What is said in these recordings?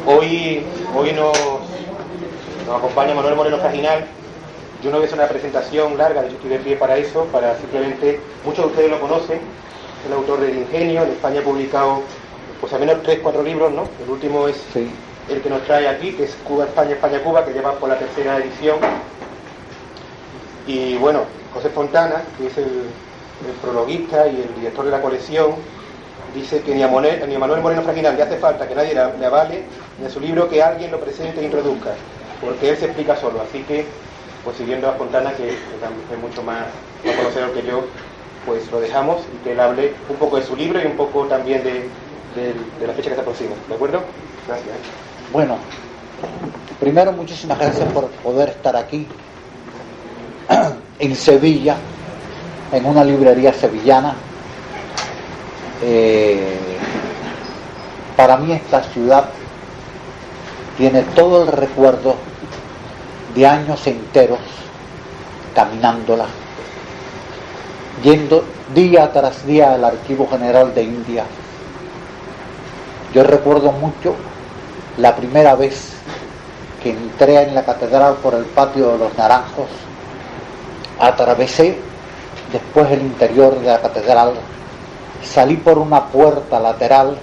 Hoy nos acompaña Manuel Moreno Fraginal. Yo no voy a hacer una presentación larga, de hecho estoy de pie para eso, para simplemente, muchos de ustedes lo conocen, es el autor del Ingenio. En España ha publicado pues al menos 3-4 libros, ¿no? El último es el que nos trae aquí, que es Cuba, España, España, Cuba, que lleva por la 3ª edición. Y bueno, José Fontana, que es el prologuista y el director de la colección, dice que ni a Manuel Moreno Fraginal le hace falta que nadie le avale ni a su libro que alguien lo presente e introduzca, porque él se explica solo. Así que, pues siguiendo a Fontana, que es mucho más conocedor que yo, pues lo dejamos y que él hable un poco de su libro y un poco también de la fecha que se aproxima. ¿De acuerdo? Gracias. Bueno, primero muchísimas gracias por poder estar aquí en Sevilla, en una librería sevillana. Para mí esta ciudad tiene todo el recuerdo de años enteros caminándola, yendo día tras día al Archivo General de India. Yo recuerdo mucho la primera vez que entré en la catedral por el patio de los Naranjos, atravesé después el interior de la catedral, salí por una puerta lateral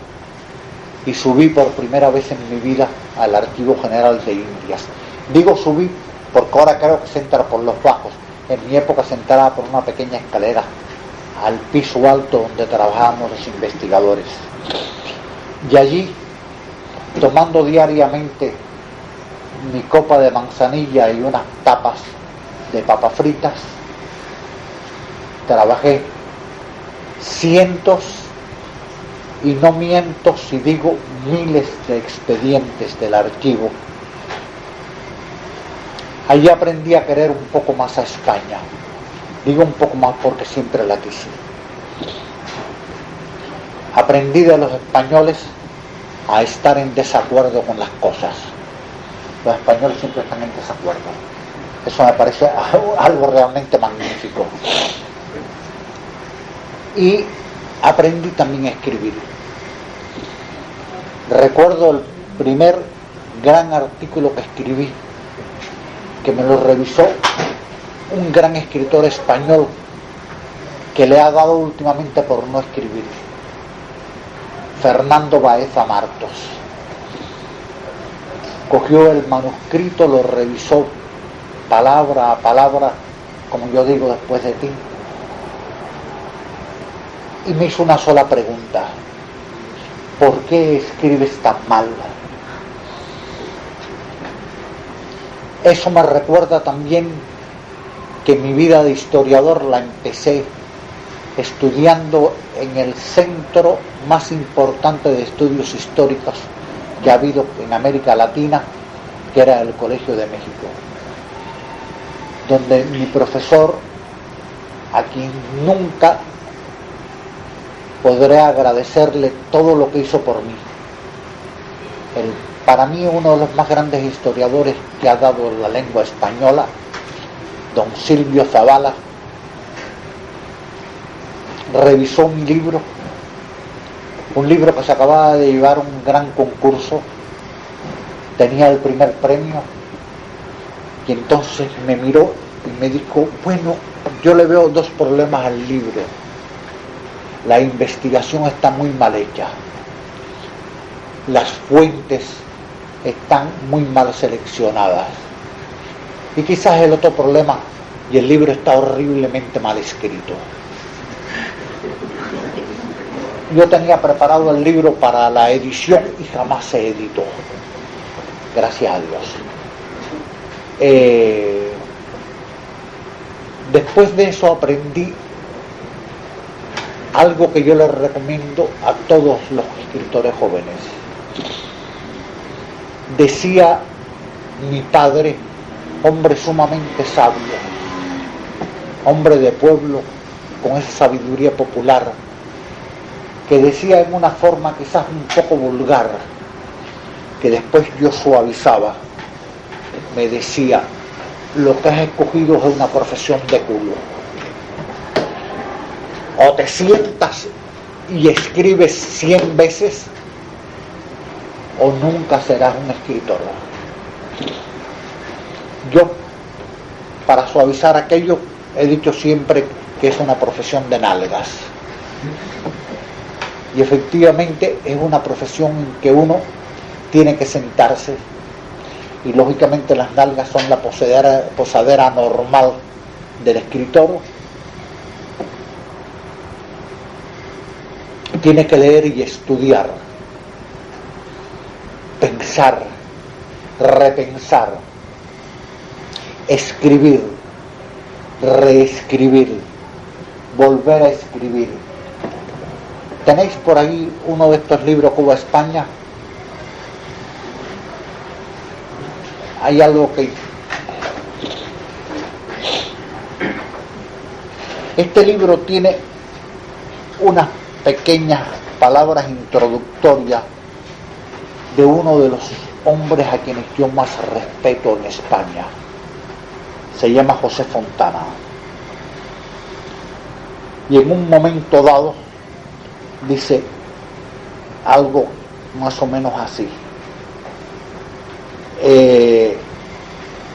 y subí por primera vez en mi vida al Archivo General de Indias. Digo subí porque ahora creo que se entra por los bajos. En mi época se entraba por una pequeña escalera al piso alto donde trabajábamos los investigadores. Y allí, tomando diariamente mi copa de manzanilla y unas tapas de papas fritas, trabajé cientos, y no miento si digo miles de expedientes del archivo. Allí aprendí a querer un poco más a España. Digo un poco más porque siempre la quise. Aprendí de los españoles a estar en desacuerdo con las cosas. Los españoles siempre están en desacuerdo. Eso me parece algo realmente magnífico. Y aprendí también a escribir. Recuerdo el primer gran artículo que escribí, que me lo revisó un gran escritor español que le ha dado últimamente por no escribir, Fernando Baeza Martos. Cogió el manuscrito, lo revisó palabra a palabra, como yo digo después de ti, y me hizo una sola pregunta: ¿por qué escribes tan mal? Eso me recuerda también que mi vida de historiador la empecé estudiando en el centro más importante de estudios históricos que ha habido en América Latina, que era el Colegio de México, donde mi profesor, a quien nunca podré agradecerle todo lo que hizo por mí, para mí uno de los más grandes historiadores que ha dado la lengua española, don Silvio Zavala, revisó mi libro, un libro que se acababa de llevar un gran concurso, tenía el primer premio, y entonces me miró y me dijo: bueno, yo le veo dos problemas al libro. La investigación está muy mal hecha, las fuentes están muy mal seleccionadas, y quizás el otro problema, y el libro está horriblemente mal escrito. Yo tenía preparado el libro para la edición y jamás se editó, gracias a Dios. Después de eso aprendí algo que yo les recomiendo a todos los escritores jóvenes. Decía mi padre, hombre sumamente sabio, hombre de pueblo, con esa sabiduría popular, que decía en una forma quizás un poco vulgar, que después yo suavizaba. Me decía: lo que has escogido es una profesión de culo. O te sientas y escribes 100 veces, o nunca serás un escritor. Yo, para suavizar aquello, he dicho siempre que es una profesión de nalgas. Y efectivamente es una profesión en que uno tiene que sentarse, y lógicamente las nalgas son la posadera normal del escritor. Tiene que leer y estudiar, pensar, repensar, escribir, reescribir, volver a escribir. ¿Tenéis por ahí uno de estos libros Cuba-España? Hay algo que... Este libro tiene unas pequeñas palabras introductorias de uno de los hombres a quienes yo más respeto en España. Se llama José Fontana. Y en un momento dado dice algo más o menos así, que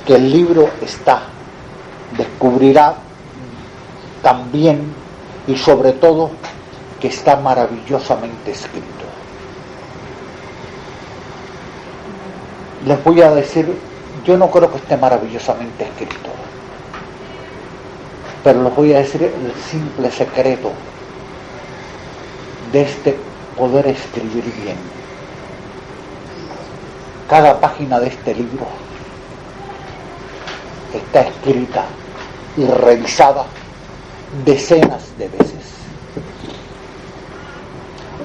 el libro descubrirá también y sobre todo que está maravillosamente escrito. Les voy a decir, yo no creo que esté maravillosamente escrito, pero les voy a decir el simple secreto de este poder escribir bien. Cada página de este libro está escrita y revisada decenas de veces.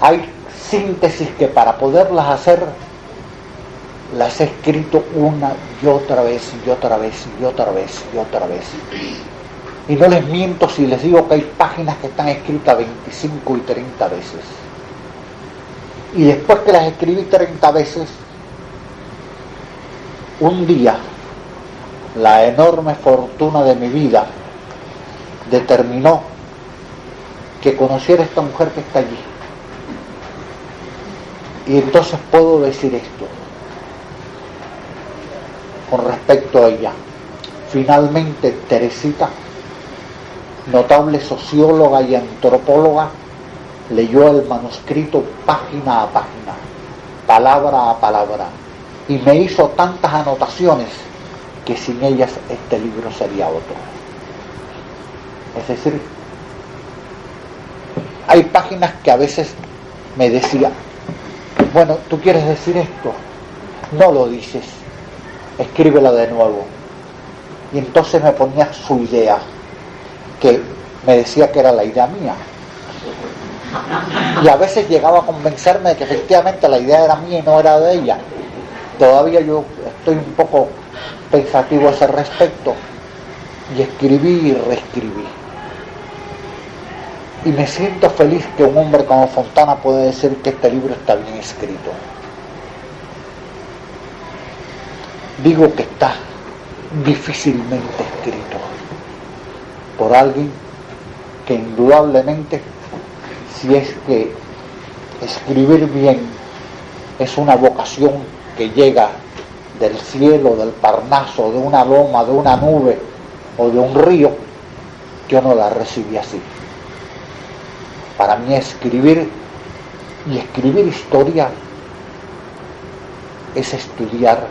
Hay síntesis que para poderlas hacer las he escrito una y otra vez y otra vez y otra vez y otra vez. Y no les miento si les digo que hay páginas que están escritas 25 y 30 veces. Y después que las escribí 30 veces, un día la enorme fortuna de mi vida determinó que conociera a esta mujer que está allí. Y entonces puedo decir esto con respecto a ella. Finalmente Teresita, notable socióloga y antropóloga, leyó el manuscrito página a página, palabra a palabra, y me hizo tantas anotaciones que sin ellas este libro sería otro. Es decir, hay páginas que a veces me decía, bueno, ¿tú quieres decir esto? No lo dices, escríbela de nuevo. Y entonces me ponía su idea, que me decía que era la idea mía. Y a veces llegaba a convencerme de que efectivamente la idea era mía y no era de ella. Todavía yo estoy un poco pensativo a ese respecto, y escribí y reescribí. Y me siento feliz que un hombre como Fontana puede decir que este libro está bien escrito. Digo que está difícilmente escrito por alguien que indudablemente, si es que escribir bien es una vocación que llega del cielo, del Parnaso, de una loma, de una nube o de un río, yo no la recibí así. Para mí escribir, y escribir historia, es estudiar,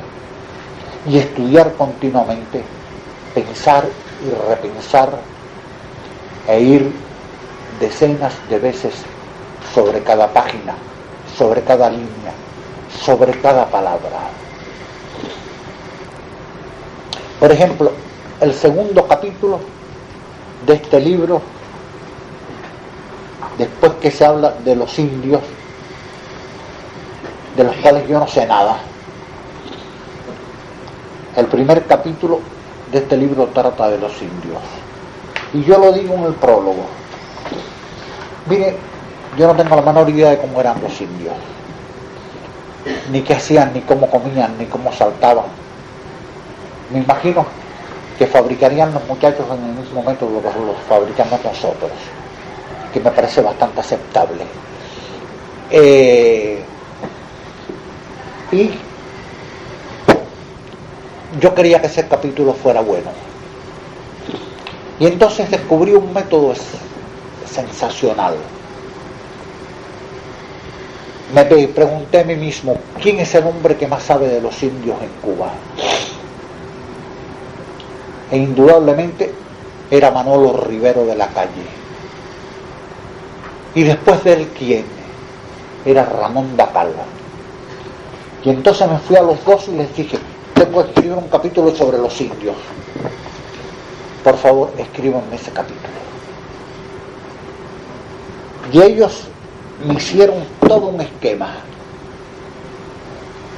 y estudiar continuamente, pensar y repensar, e ir decenas de veces sobre cada página, sobre cada línea, sobre cada palabra. Por ejemplo, el segundo capítulo de este libro, después que se habla de los indios, de los cuales yo no sé nada, el primer capítulo de este libro trata de los indios. Y yo lo digo en el prólogo. Mire, yo no tengo la menor idea de cómo eran los indios, ni qué hacían, ni cómo comían, ni cómo saltaban. Me imagino que fabricarían los muchachos en el mismo método que los fabricamos nosotros, que me parece bastante aceptable. Y yo quería que ese capítulo fuera bueno. Y entonces descubrí un método sensacional. Me pregunté a mí mismo, ¿quién es el hombre que más sabe de los indios en Cuba? E indudablemente era Manolo Rivero de la Calle. Y después de él, ¿quién? Era Ramón Dacal. Y entonces me fui a los dos y les dije, tengo que escribir un capítulo sobre los indios. Por favor, escríbanme ese capítulo. Y ellos me hicieron todo un esquema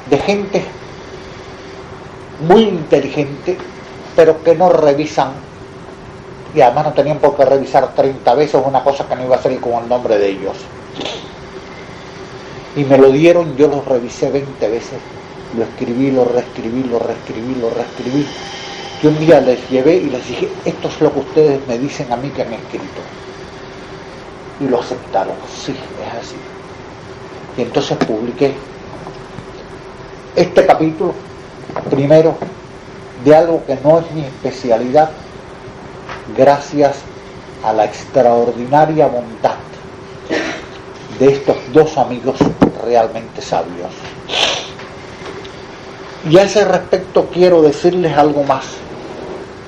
de gente muy inteligente, pero que no revisan, y además no tenían por qué revisar 30 veces una cosa que no iba a salir con el nombre de ellos. Y me lo dieron, yo lo revisé 20 veces, lo escribí, lo reescribí, lo reescribí, lo reescribí. Y un día les llevé y les dije, esto es lo que ustedes me dicen a mí que han escrito. Y lo aceptaron, sí, es así. Y entonces publiqué este capítulo, primero, de algo que no es mi especialidad, gracias a la extraordinaria bondad de estos dos amigos realmente sabios. Y a ese respecto quiero decirles algo más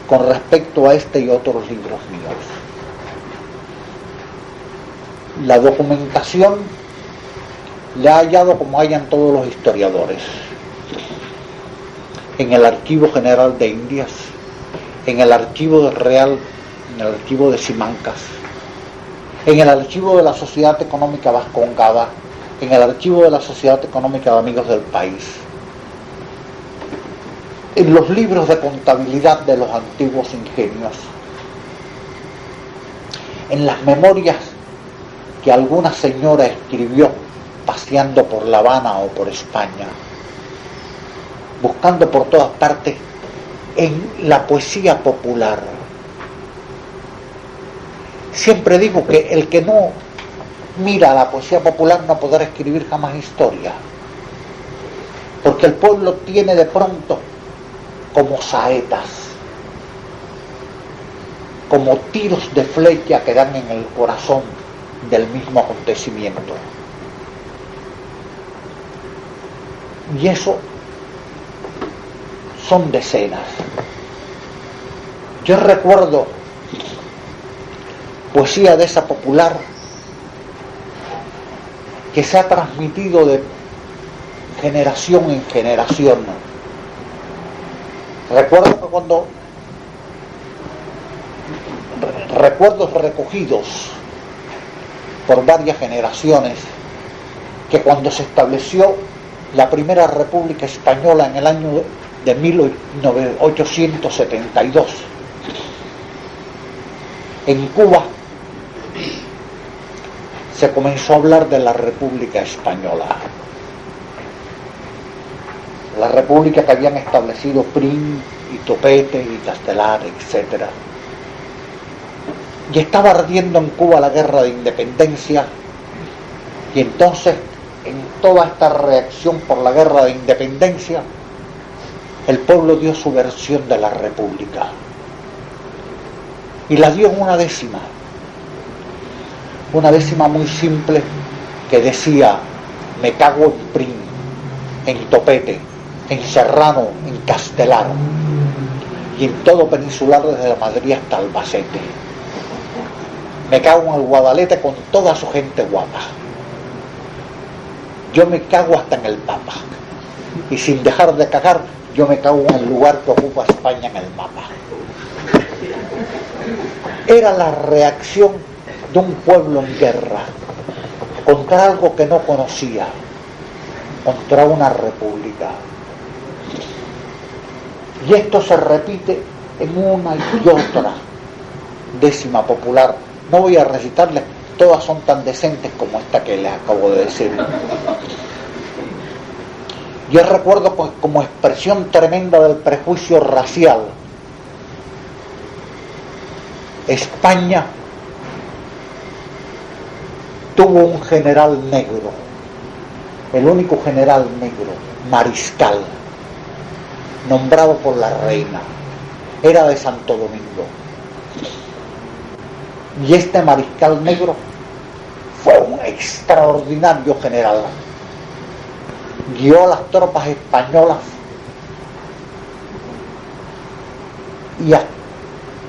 con respecto a este y otros libros míos. La documentación la he hallado como hallan todos los historiadores, en el Archivo General de Indias, en el Archivo Real, en el Archivo de Simancas, en el Archivo de la Sociedad Económica Vascongada, en el Archivo de la Sociedad Económica de Amigos del País, en los libros de contabilidad de los antiguos ingenios, en las memorias que alguna señora escribió paseando por La Habana o por España, buscando por todas partes en la poesía popular. Siempre digo que el que no mira la poesía popular no podrá escribir jamás historia, porque el pueblo tiene de pronto como saetas, como tiros de flecha que dan en el corazón del mismo acontecimiento. Y eso son decenas. Yo recuerdo poesía de esa popular que se ha transmitido de generación en generación. Recuerdo que cuando recuerdos recogidos por varias generaciones, que cuando se estableció la primera República Española en el año de 1872, en Cuba se comenzó a hablar de la República Española, la república que habían establecido Prim y Topete y Castelar, etc. Y estaba ardiendo en Cuba la guerra de independencia, y entonces en toda esta reacción por la guerra de independencia, el pueblo dio su versión de la república y la dio en una décima muy simple que decía: me cago en Prim, en Topete, en Serrano, en Castelar y en todo Peninsular desde Madrid hasta Albacete. Me cago en el Guadalete con toda su gente guapa. Yo me cago hasta en el Papa. Y sin dejar de cagar, yo me cago en el lugar que ocupa España en el mapa. Era la reacción de un pueblo en guerra contra algo que no conocía, contra una república. Y esto se repite en una y otra décima popular. No voy a recitarles, todas son tan decentes como esta que les acabo de decir. Yo recuerdo como expresión tremenda del prejuicio racial: España tuvo un general negro el único general negro, mariscal, nombrado por la reina, era de Santo Domingo. Y este mariscal negro fue un extraordinario general. Guió a las tropas españolas y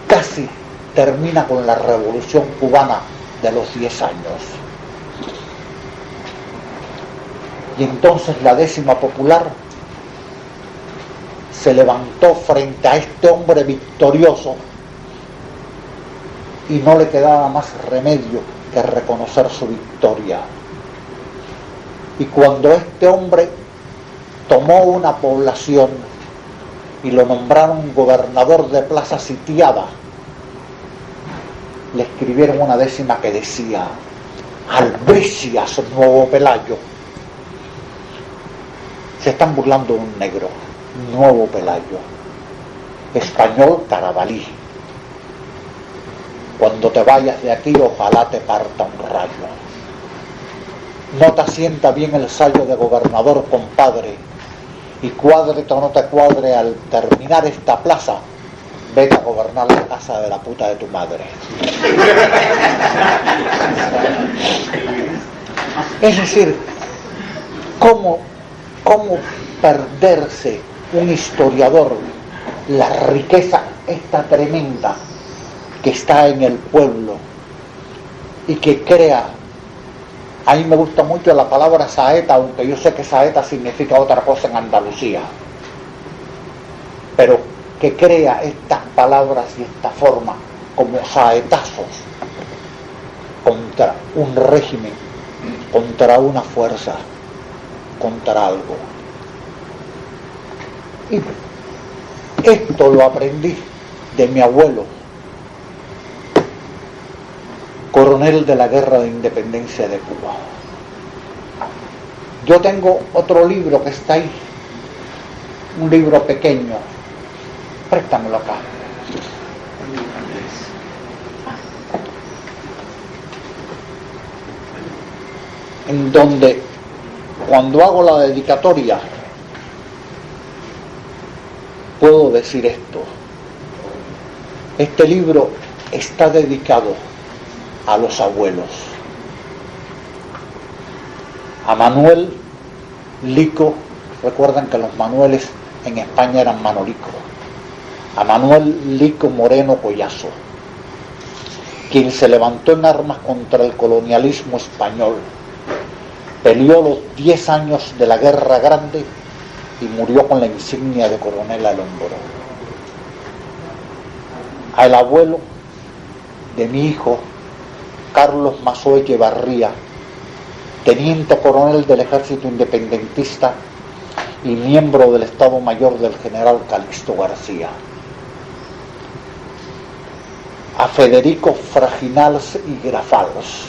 casi termina con la revolución cubana de los 10 años. Y entonces la 10ª Popular se levantó frente a este hombre victorioso y no le quedaba más remedio que reconocer su victoria. Y cuando este hombre tomó una población y lo nombraron gobernador de plaza sitiada, le escribieron una 10ª que decía: Albricias, Nuevo Pelayo. Se están burlando de un negro, Nuevo Pelayo, español Carabalí. Cuando te vayas de aquí, ojalá te parta un rayo. No te asienta bien el sayo de gobernador, compadre, y cuádrete o no te cuadre, al terminar esta plaza, vete a gobernar la casa de la puta de tu madre. Es decir, ¿cómo perderse un historiador la riqueza esta tremenda que está en el pueblo y que crea? A mí me gusta mucho la palabra saeta, aunque yo sé que saeta significa otra cosa en Andalucía, pero que crea estas palabras y esta forma como saetazos contra un régimen, contra una fuerza, contra algo. Y esto lo aprendí de mi abuelo, coronel de la Guerra de Independencia de Cuba. Yo tengo otro libro que está ahí, un libro pequeño, préstamelo acá. En donde, cuando hago la dedicatoria, puedo decir esto: este libro está dedicado a los abuelos, a Manuel Lico. Recuerdan que los Manueles en España eran Manolico. A Manuel Lico Moreno Collazo, quien se levantó en armas contra el colonialismo español, peleó los 10 años de la Guerra Grande y murió con la insignia de coronel al hombro. Al abuelo de mi hijo, Carlos Masó Echevarría, teniente coronel del Ejército Independentista y miembro del Estado Mayor del general Calixto García. A Federico Fraginals y Grafals,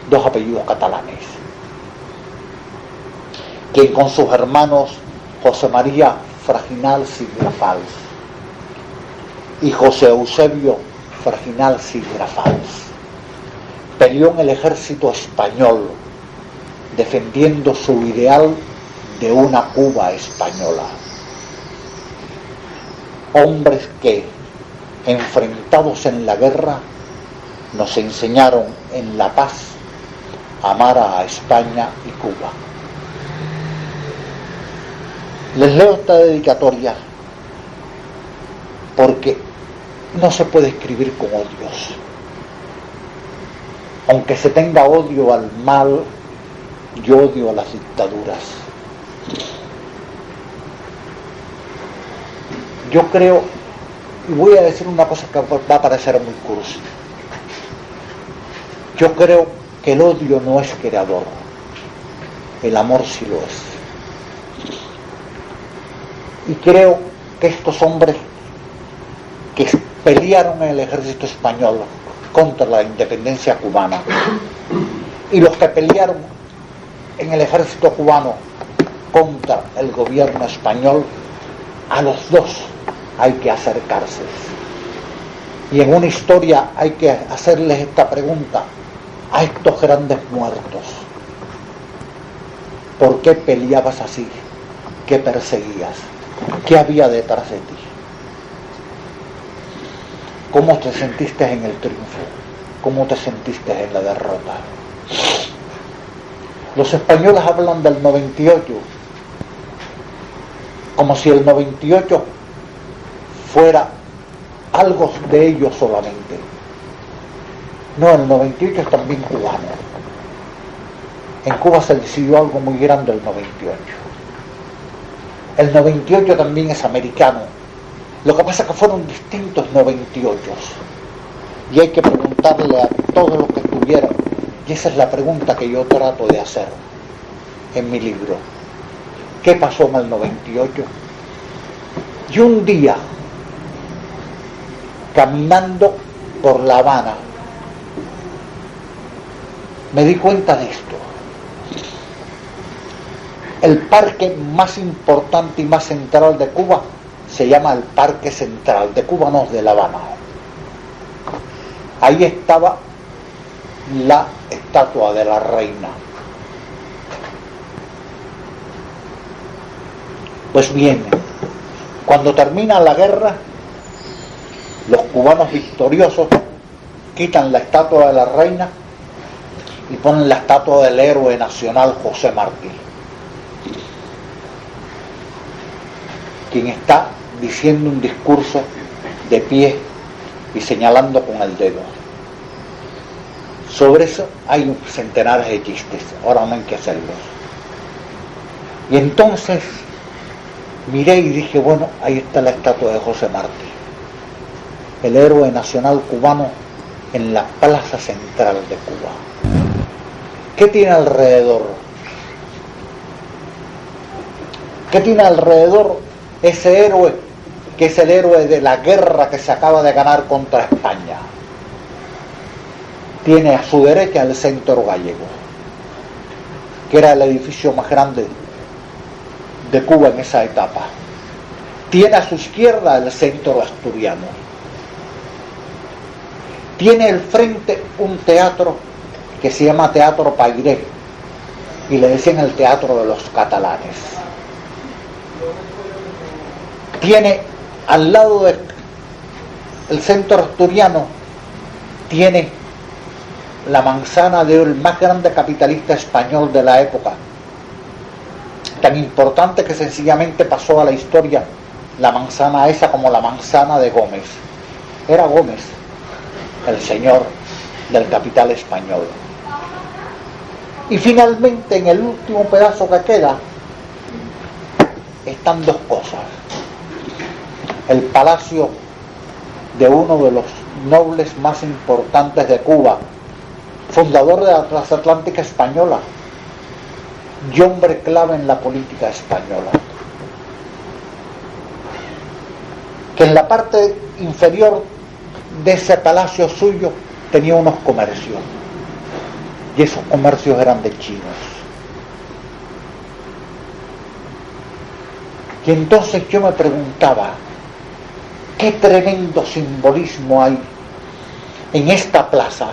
2 apellidos catalanes, quien con sus hermanos José María Fraginals y Grafals y José Eusebio Fraginals y Grafals peleó en el ejército español defendiendo su ideal de una Cuba española. Hombres que, enfrentados en la guerra, nos enseñaron en la paz a amar a España y Cuba. Les leo esta dedicatoria porque no se puede escribir con odios. Aunque se tenga odio al mal, yo odio a las dictaduras. Yo creo, y voy a decir una cosa que va a parecer muy cursi, yo creo que el odio no es creador, el amor sí lo es. Y creo que estos hombres que pelearon en el ejército español contra la independencia cubana y los que pelearon en el ejército cubano contra el gobierno español, a los dos hay que acercarse. Y en una historia hay que hacerles esta pregunta a estos grandes muertos: ¿Por qué peleabas así? ¿Qué perseguías? ¿Qué había detrás de ti? ¿Cómo te sentiste en el triunfo? ¿Cómo te sentiste en la derrota? Los españoles hablan del 98 como si el 98 fuera algo de ellos solamente. No, el 98 es también cubano. En Cuba se decidió algo muy grande el 98. El 98 también es americano. Lo que pasa es que fueron distintos 98. Y hay que preguntarle a todos los que estuvieron. Y esa es la pregunta que yo trato de hacer en mi libro. ¿Qué pasó en el 98? Y un día, caminando por La Habana, me di cuenta de esto. El parque más importante y más central de Cuba se llama el Parque Central, de Cuba no, de La Habana. Ahí estaba la estatua de la reina. Pues bien, cuando termina la guerra, los cubanos victoriosos quitan la estatua de la reina y ponen la estatua del héroe nacional José Martí, quien está diciendo un discurso de pie y señalando con el dedo. Sobre eso hay centenares de chistes, ahora no hay que hacerlos. Y entonces miré y dije, bueno, ahí está la estatua de José Martí, el héroe nacional cubano, en la plaza central de Cuba. ¿Qué tiene alrededor? ¿Qué tiene alrededor ese héroe que es el héroe de la guerra que se acaba de ganar contra España? Tiene a su derecha el Centro Gallego, que era el edificio más grande de Cuba en esa etapa. Tiene a su izquierda el Centro Asturiano. Tiene al frente un teatro que se llama Teatro Pairé, y le decían el teatro de los catalanes. Tiene al lado del Centro Asturiano, tiene la manzana de oro, el más grande capitalista español de la época, tan importante que sencillamente pasó a la historia la manzana esa como la manzana de Gómez. Era Gómez el señor del capital español. Y finalmente, en el último pedazo que queda, están dos cosas: el palacio de uno de los nobles más importantes de Cuba, fundador de la transatlántica española y hombre clave en la política española, que en la parte inferior de ese palacio suyo tenía unos comercios, y esos comercios eran de chinos. Y entonces yo me preguntaba, qué tremendo simbolismo hay en esta plaza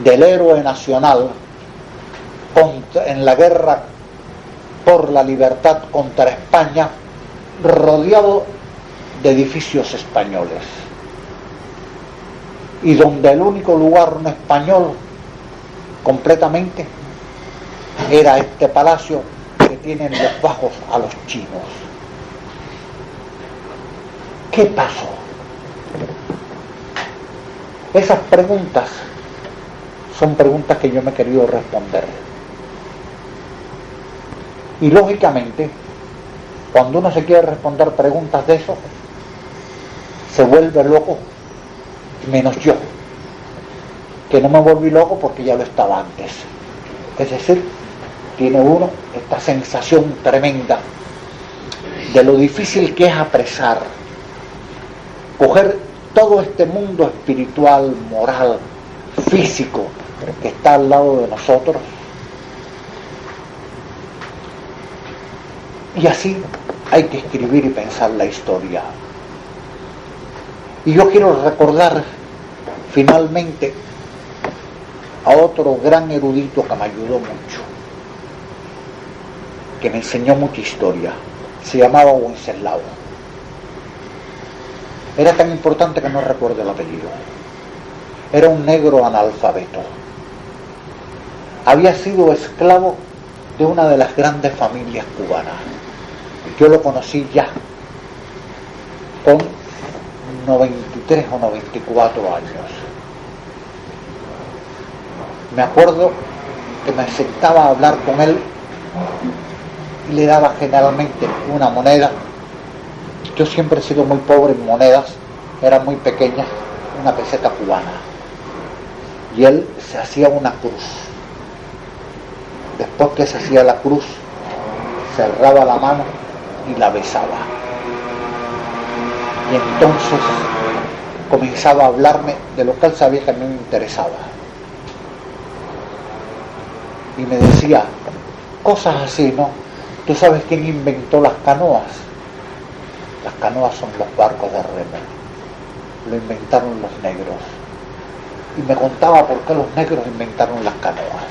del héroe nacional en la guerra por la libertad contra España, rodeado de edificios españoles, y donde el único lugar no español completamente era este palacio que tienen los bajos a los chinos. ¿Qué pasó? Esas preguntas son preguntas que yo me he querido responder. Y lógicamente, cuando uno se quiere responder preguntas de eso, se vuelve loco, menos yo, que no me volví loco porque ya lo estaba antes. Es decir, tiene uno esta sensación tremenda de lo difícil que es apresar, coger todo este mundo espiritual, moral, físico que está al lado de nosotros, y así hay que escribir y pensar la historia. Y yo quiero recordar finalmente a otro gran erudito que me ayudó mucho, que me enseñó mucha historia. Se llamaba Wenceslao. Era tan importante que no recuerdo el apellido. Era un negro analfabeto. Había sido esclavo de una de las grandes familias cubanas. Yo lo conocí ya con 93 o 94 años. Me acuerdo que me sentaba a hablar con él y le daba generalmente una moneda. Yo siempre he sido muy pobre en monedas, eran muy pequeñas, una peseta cubana. Y él se hacía una cruz. Después que se hacía la cruz, cerraba la mano y la besaba. Y entonces comenzaba a hablarme de lo que él sabía que a mí me interesaba. Y me decía cosas así, ¿no? ¿Tú sabes quién inventó las canoas? Las canoas son los barcos de remo. Lo inventaron los negros. Y me contaba por qué los negros inventaron las canoas.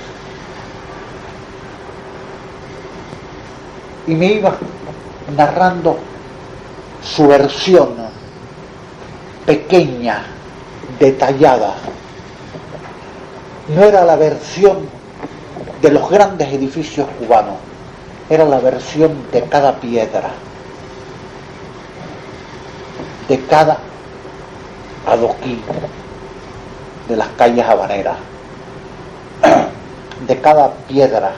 Y me iba narrando su versión pequeña, detallada. No era la versión de los grandes edificios cubanos, era la versión de cada piedra, de cada adoquín de las calles habaneras, de cada piedra,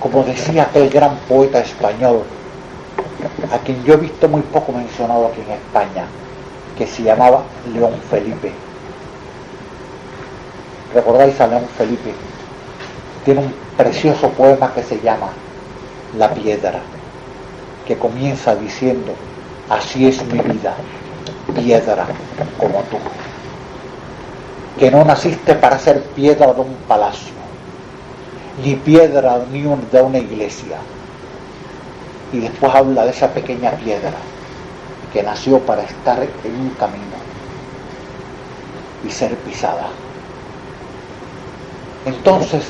como decía aquel gran poeta español, a quien yo he visto muy poco mencionado aquí en España, que se llamaba León Felipe. ¿Recordáis a León Felipe? Tiene un precioso poema que se llama La piedra, que comienza diciendo: así es mi vida, piedra como tú, que no naciste para ser piedra de un palacio, ni piedra ni de una iglesia. Y después habla de esa pequeña piedra que nació para estar en un camino y ser pisada. Entonces,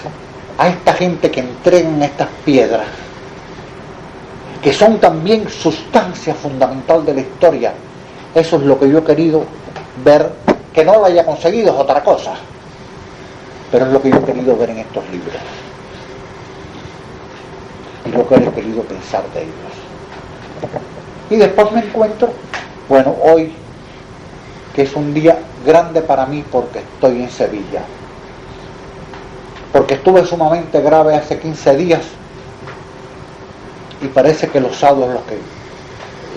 a esta gente que entregan estas piedras, que son también sustancia fundamental de la historia, eso es lo que yo he querido ver. Que no lo haya conseguido es otra cosa, pero es lo que yo he querido ver en estos libros y lo que he querido pensar de ellos. Y después me encuentro, bueno, hoy, que es un día grande para mí porque estoy en Sevilla, porque estuve sumamente grave hace 15 días y parece que los sábados,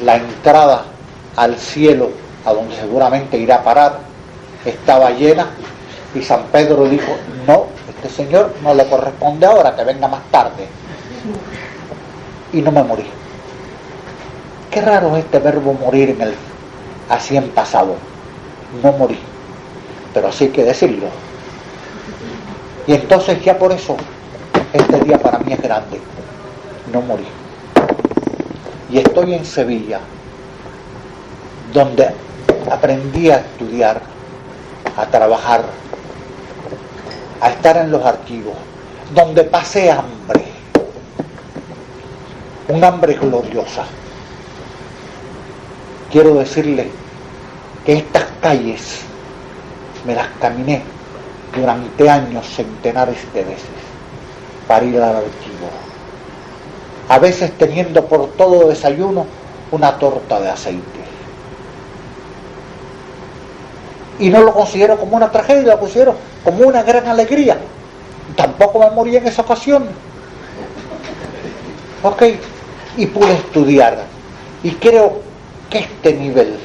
la entrada al cielo, a donde seguramente irá a parar, estaba llena, y San Pedro dijo: no, este señor no le corresponde ahora, que venga más tarde. Y no me morí. Qué raro es este verbo morir así en pasado. No morí, pero así hay que decirlo. Y entonces ya por eso este día para mí es grande. No morí. Y estoy en Sevilla, donde aprendí a estudiar, a trabajar, a estar en los archivos, donde pasé hambre, un hambre gloriosa. Quiero decirle que estas calles me las caminé durante años, centenares de veces, para ir al archivo, a veces teniendo por todo desayuno una torta de aceite. Y no lo considero como una tragedia, lo considero como una gran alegría. Tampoco me morí en esa ocasión. Ok, y pude estudiar. Y creo que este nivel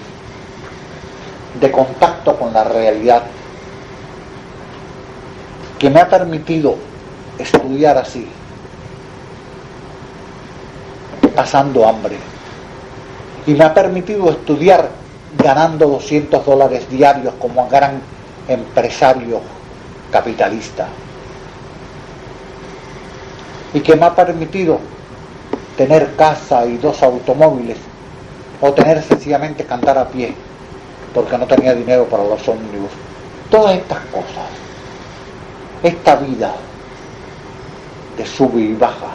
de contacto con la realidad, que me ha permitido estudiar así, pasando hambre, y me ha permitido estudiar ganando $200 diarios como un gran empresario capitalista, y que me ha permitido tener casa y 2 automóviles, o tener sencillamente que andar a pie porque no tenía dinero para los ómnibus. Todas estas cosas, esta vida de sube y baja,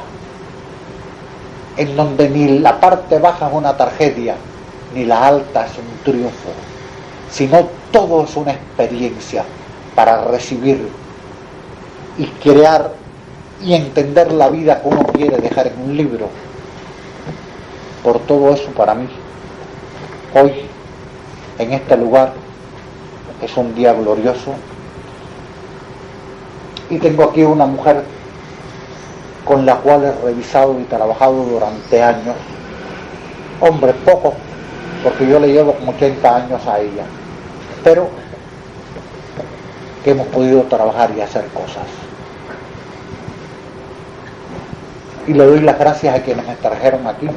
en donde ni la parte baja es una tragedia, ni la alta es un triunfo, sino todo es una experiencia para recibir y crear y entender la vida que uno quiere dejar en un libro. Por todo eso, para mí, hoy, en este lugar, es un día glorioso. Y tengo aquí una mujer con la cual he revisado y trabajado durante años. Hombre, poco, porque yo le llevo como 80 años a ella, pero que hemos podido trabajar y hacer cosas. Y le doy las gracias a quienes me trajeron aquí,